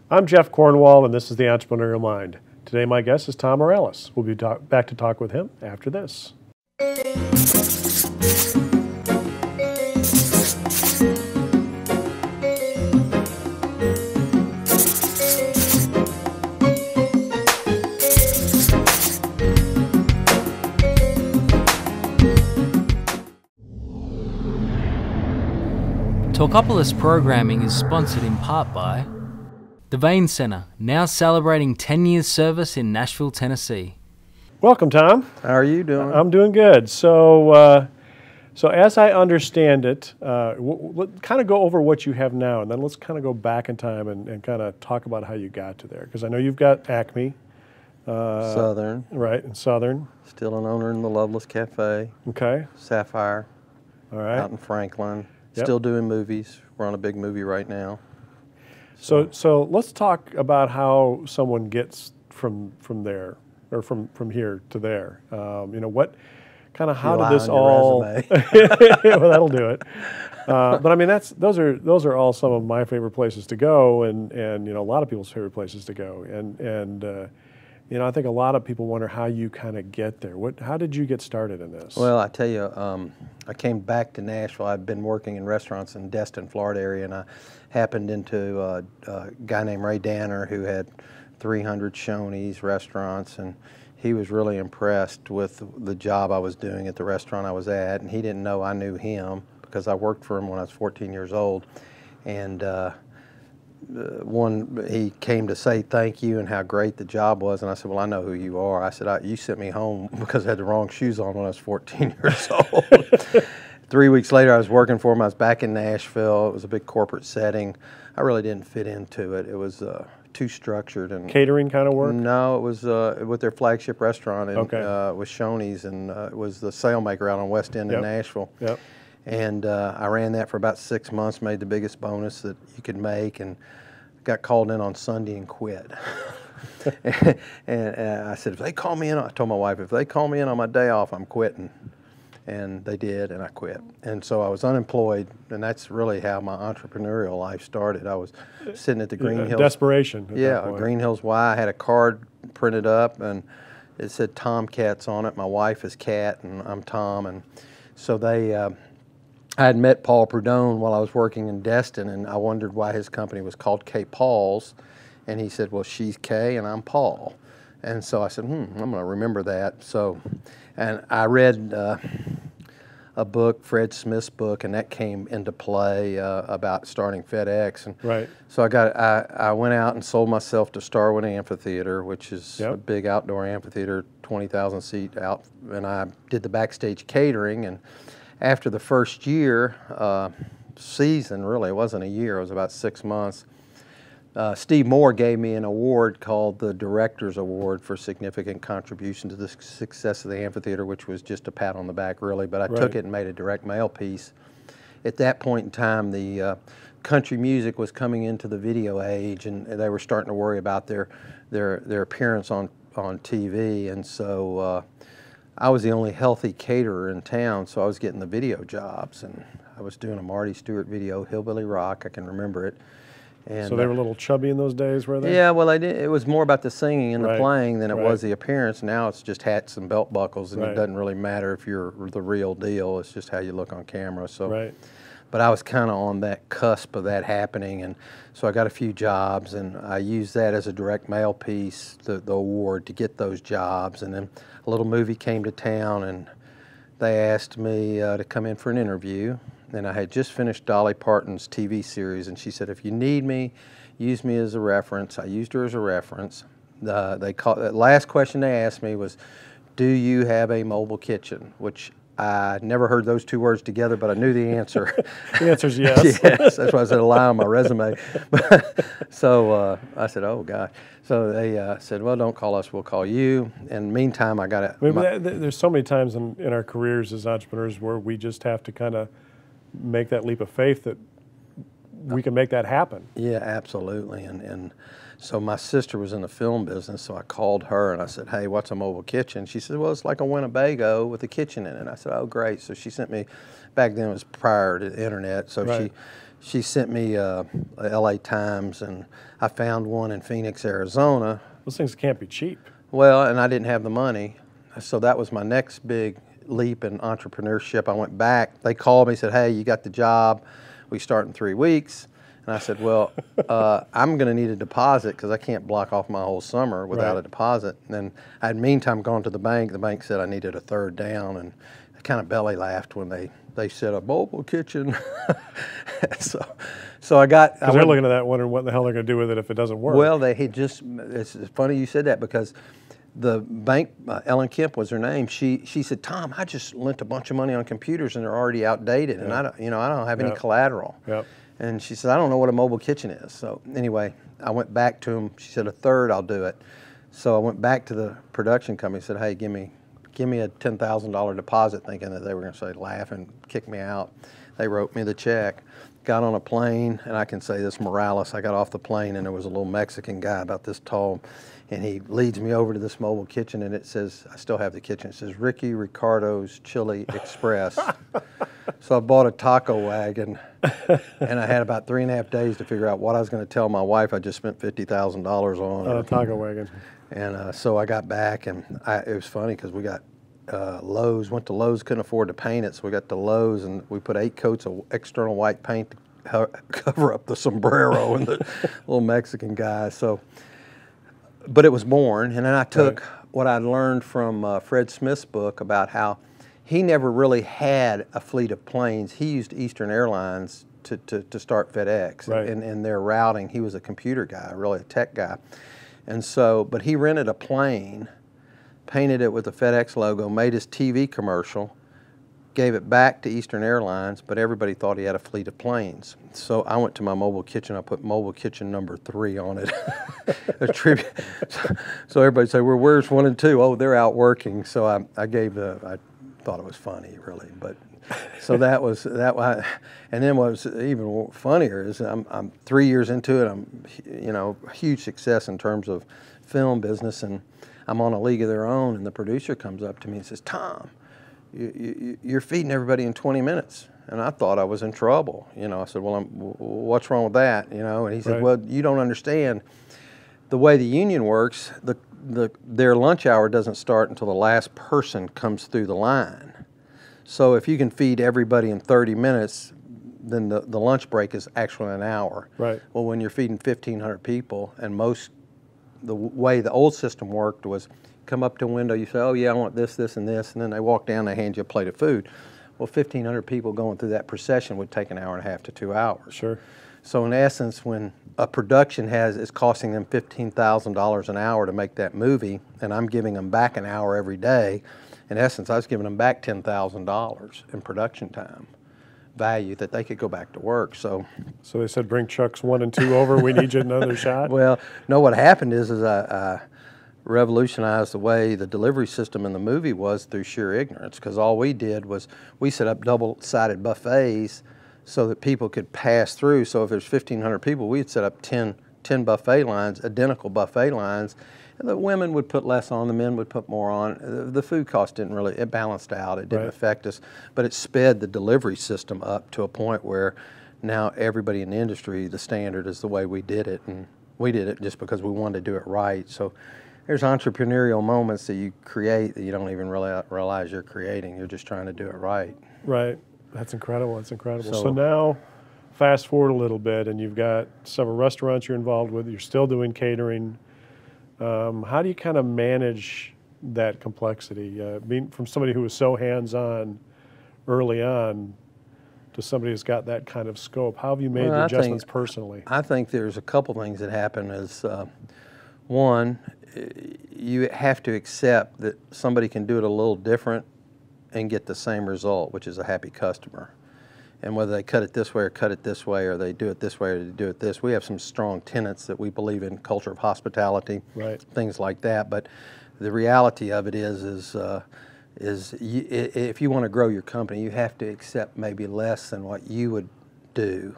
I'm Jeff Cornwall, and this is the Entrepreneurial Mind. Today, my guest is Tom Morales. We'll be back to talk with him after this. Talkapolis programming is sponsored in part by the Vane Center, now celebrating 10 years service in Nashville, Tennessee. Welcome, Tom. How are you doing? I'm doing good. So as I understand it, kind of go over what you have now, and then let's kind of go back in time and kind of talk about how you got to there. Because I know you've got Acme. Southern. Right, in Southern. Still an owner in the Loveless Cafe. Okay. Sapphire. All right. Out in Franklin. Yep. Still doing movies. We're on a big movie right now. So let's talk about how someone gets from there, or from here to there. How did this all? Well, that'll do it. But I mean, those are all some of my favorite places to go, and a lot of people's favorite places to go. And I think a lot of people wonder how you kind of get there. How did you get started in this? Well, I tell you, I came back to Nashville. I've been working in restaurants in Destin, Florida area, and I happened into a guy named Ray Danner who had 300 Shoney's restaurants, and he was really impressed with the job I was doing at the restaurant I was at, and he didn't know I knew him because I worked for him when I was 14 years old. And he came to say thank you and how great the job was, and I said, well, I know who you are. I said, you sent me home because I had the wrong shoes on when I was 14 years old. 3 weeks later, I was working for him. I was back in Nashville. It was a big corporate setting. I really didn't fit into it. It was too structured. And catering kind of work? No, it was with their flagship restaurant with Shoney's, and it was the Sailmaker out on West End in Nashville. Yep. And I ran that for about 6 months, made the biggest bonus that you could make, and got called in on Sunday and quit. and I said, if they call me in, I told my wife, if they call me in on my day off, I'm quitting. And they did, and I quit. And so I was unemployed, and that's really how my entrepreneurial life started. I was sitting at the Green Hills. Desperation. Green Hills Y. I had a card printed up, and it said TomKats on it. My wife is Kat, and I'm Tom. And so I had met Paul Prudhomme while I was working in Destin, and I wondered why his company was called K. Paul's. And he said, well, she's Kay and I'm Paul. And so I said, I'm going to remember that. So, and I read a book, Fred Smith's book, and that came into play about starting FedEx. And right. So I went out and sold myself to Starwood Amphitheater, which is a big outdoor amphitheater, 20,000 seat out, and I did the backstage catering. And after the first year, season, really, it wasn't a year, it was about 6 months, Steve Moore gave me an award called the Director's Award for significant contribution to the success of the amphitheater, which was just a pat on the back, really, but I took it and made a direct mail piece. At that point in time, the country music was coming into the video age, and they were starting to worry about their appearance on TV, and so I was the only healthy caterer in town, so I was getting the video jobs, and I was doing a Marty Stewart video, Hillbilly Rock, I can remember it. And, so they were a little chubby in those days, were they? Yeah, well, it was more about the singing and the playing than it was the appearance. Now it's just hats and belt buckles, and it doesn't really matter if you're the real deal. It's just how you look on camera. So, but I was kind of on that cusp of that happening, and so I got a few jobs, and I used that as a direct mail piece, the award, to get those jobs. And then a little movie came to town, and they asked me to come in for an interview. And I had just finished Dolly Parton's TV series, and she said, if you need me, use me as a reference. I used her as a reference. The last question they asked me was, do you have a mobile kitchen? Which I never heard those two words together, but I knew the answer. The answer's yes. Yes, that's why I said a lie on my resume. So I said, oh, God. So they said, well, don't call us, we'll call you. And meantime, I got it. There's so many times in our careers as entrepreneurs where we just have to kind of make that leap of faith that we can make that happen. Yeah, absolutely. And so my sister was in the film business, so I called her and I said, hey, what's a mobile kitchen? She said, well, it's like a Winnebago with a kitchen in it. I said, oh, great. So she sent me, back then it was prior to the internet, so she sent me a LA Times, and I found one in Phoenix, Arizona. Those things can't be cheap. Well, and I didn't have the money, so that was my next big leap in entrepreneurship. I went back. They called me, said, "Hey, you got the job. We start in 3 weeks." And I said, "Well, I'm going to need a deposit because I can't block off my whole summer without a deposit." And then I had meantime gone to the bank. The bank said I needed a third down, and I kind of belly laughed when they said a mobile kitchen. so I got. Because they're looking at that wondering what the hell they're going to do with it if it doesn't work. Well, they had just. It's funny you said that because the bank, Ellen Kemp was her name. She said, "Tom, I just lent a bunch of money on computers and they're already outdated, and I don't have any collateral." Yep. And she said, "I don't know what a mobile kitchen is." So anyway, I went back to them. She said, "A third, I'll do it." So I went back to the production company and said, "Hey, give me a $10,000 deposit," thinking that they were going to say laugh and kick me out. They wrote me the check. Got on a plane, and I can say this, Morales. I got off the plane, and there was a little Mexican guy about this tall, and he leads me over to this mobile kitchen, and it says, I still have the kitchen, it says Ricky Ricardo's Chili Express. So I bought a taco wagon, and I had about 3.5 days to figure out what I was going to tell my wife I just spent $50,000 on. A taco wagon. And so I got back, and it was funny because we got Lowe's, went to Lowe's, couldn't afford to paint it, so we got to Lowe's, and we put 8 coats of external white paint to cover up the sombrero and the little Mexican guy. So, but it was born, and then I took what I'd learned from Fred Smith's book about how he never really had a fleet of planes. He used Eastern Airlines to start FedEx. Right. And their routing. He was a computer guy, really a tech guy. And so, but he rented a plane, painted it with the FedEx logo, made his TV commercial, gave it back to Eastern Airlines, but everybody thought he had a fleet of planes. So I went to my mobile kitchen, I put mobile kitchen number 3 on it. A tribute. So everybody said, well, where's 1 and 2? Oh, they're out working. So I thought it was funny, really. But so that was that. And then what was even funnier is I'm 3 years into it. I'm huge success in terms of film business, and I'm on A League of Their Own. And the producer comes up to me and says, "Tom, you're feeding everybody in 20 minutes." And I thought I was in trouble. I said, "Well, what's wrong with that?" And he said, "Well, you don't understand. The way the union works, their lunch hour doesn't start until the last person comes through the line. So if you can feed everybody in 30 minutes, then the lunch break is actually an hour." Right. Well, when you're feeding 1,500 people, and the way the old system worked was come up to a window, you say, "Oh yeah, I want this, this, and this," and then they walk down, they hand you a plate of food. Well, 1,500 people going through that procession would take 1.5 to 2 hours. Sure. So in essence, when a production is costing them $15,000 an hour to make that movie, and I'm giving them back an hour every day, in essence, I was giving them back $10,000 in production time value that they could go back to work. So they said, "Bring trucks 1 and 2 over. We need you another shot." Well, no, what happened is I revolutionized the way the delivery system in the movie was through sheer ignorance, because all we did was we set up double-sided buffets so that people could pass through. So if there's 1,500 people, we'd set up 10 buffet lines, identical buffet lines, and the women would put less on, the men would put more on. The food cost didn't really, it balanced out, it didn't affect us, but it sped the delivery system up to a point where now everybody in the industry, the standard is the way we did it, and we did it just because we wanted to do it right. So there's entrepreneurial moments that you create that you don't even really realize you're creating. You're just trying to do it right. Right. That's incredible. That's incredible. So now, fast forward a little bit, and you've got several restaurants you're involved with. You're still doing catering. How do you kind of manage that complexity? Being from somebody who was so hands-on early on to somebody who's got that kind of scope, how have you made the adjustments personally? I think there's a couple things that happen. Is one, you have to accept that somebody can do it a little different and get the same result, which is a happy customer. And whether they cut it this way or cut it this way, or they do it this way or they do it this, we have some strong tenets that we believe in: culture of hospitality, things like that. But the reality of it is if you want to grow your company, you have to accept maybe less than what you would do.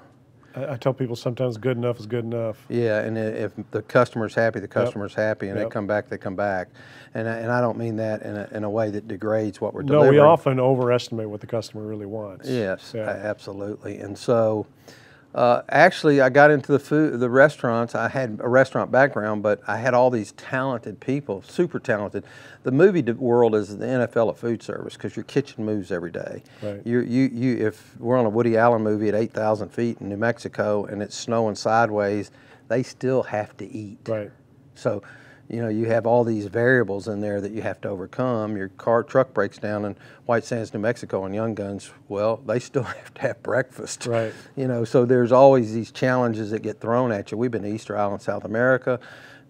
I tell people sometimes good enough is good enough. Yeah, and if the customer's happy, the customer's happy, and they come back, they come back. And I don't mean that in a way that degrades what we're delivering. No, we often overestimate what the customer really wants. Yes, absolutely. And so Actually, I got into the restaurants. I had a restaurant background, but I had all these talented people, super talented. The movie world is the NFL of food service because your kitchen moves every day. Right. If we're on a Woody Allen movie at 8,000 feet in New Mexico and it's snowing sideways, they still have to eat. Right. So, you know, you have all these variables in there that you have to overcome. Your truck breaks down in White Sands, New Mexico, and Young Guns, well, they still have to have breakfast. Right. You know, so there's always these challenges that get thrown at you. We've been to Easter Island, South America,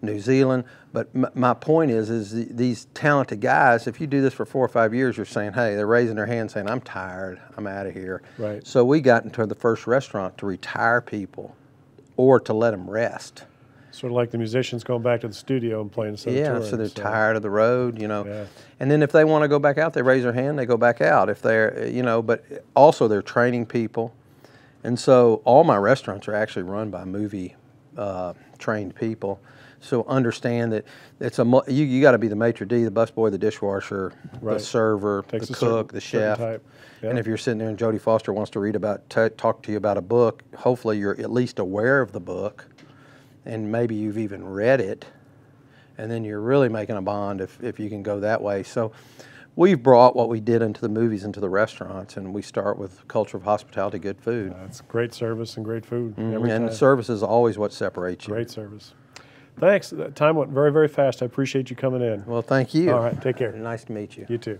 New Zealand, but my point is these talented guys, if you do this for 4 or 5 years, you're saying, hey, they're raising their hand saying, I'm tired, I'm out of here. Right. So we got into the first restaurant to retire people or to let them rest. Sort of like the musicians going back to the studio and playing instead of touring. Yeah, so they're tired of the road, you know. Yeah. And then if they want to go back out, they raise their hand, they go back out. If they're, you know, but also they're training people. And so all my restaurants are actually run by movie trained people. So understand that it's you got to be the maitre d', the busboy, the dishwasher, right. the server, Takes the cook, the chef. Type. Yep. And if you're sitting there and Jodie Foster wants to read about, talk to you about a book, hopefully you're at least aware of the book. And maybe you've even read it, and then you're really making a bond if you can go that way. So we've brought what we did into the movies into the restaurants, and we start with culture of hospitality, good food. It's great service and great food. Mm-hmm. And service is always what separates you. Great service. Thanks. Time went very, very fast. I appreciate you coming in. Well, thank you. All right, take care. Nice to meet you. You too.